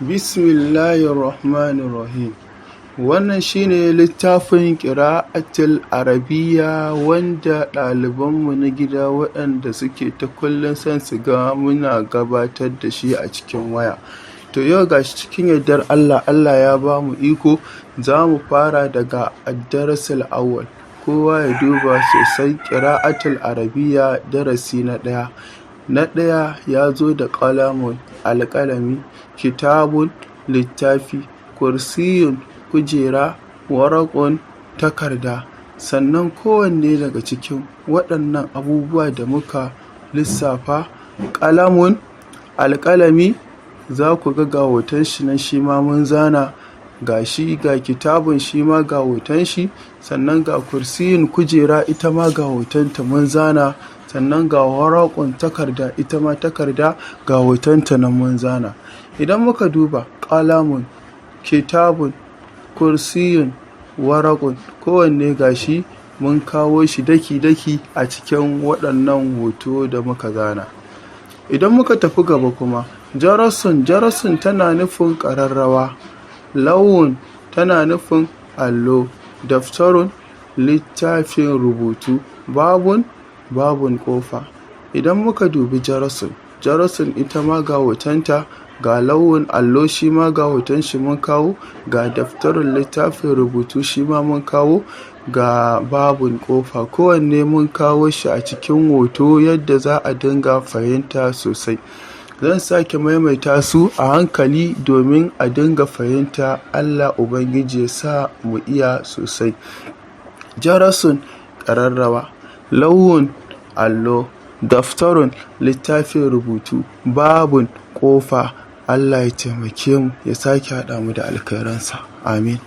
Bismillahirrahmanirrahim. Wannan shine littafin ƙira'atul Arabiyya wanda ɗalibanmu na gida waɗanda suke ta kullum son su ga muna gabatar da shi a cikin waya. To yau gashi cikin yardar Allah ya ba mu iko za mu fara daga addarasul awwal. Kowa ya duba sosai ƙira'atul Arabiyya darasi na ɗaya. Na ɗaya ya zo da ƙalamun alƙalami, kitabun littafi, kursiyun kujera, waraƙun takarda. Sannan kowanne daga cikin waɗannan abubuwa da muka lissafa, ƙalamun alƙalami za ku ga hoton shi nan shi ma mun zana, ga shi ga kitabun shi ma ga hoton shi, sannan ga kursiyun kujera ita ma ga hotonta mun zana, sannan ga waraƙun takarda ita ma takarda ga hotonta nan mun zana. Idan muka duba ƙalamun, kitabun, kursiyun, waraƙun kowanne gashi mun kawo shi daki-daki a cikin waɗannan hoto da muka zana. Idan muka tafi gaba kuma jarasun tana nufin ƙararrawa, lawun tana nufin allo, daftarun littafin rubutu, babun ƙofa. Idan muka dubi jarasun ita ma ga hotonta, ga lawun allo shi ma ga hoton shi mun kawo, ga daftarun littafin rubutu shi ma mun kawo, ga babun ƙofa. Kowanne mun kawo shi a cikin hoto yadda za a dinga fahimta sosai. Zan sake maimaita su a hankali domin a dinga fahimta. Allah Ubangiji ya sa mu iya sosai. Jarasun ƙararrawa, lawun allo, daftarun littafin rubutu, babun ƙofa. Allah ya taimake mu ya sake haɗa mu da alkhairansa. Amin.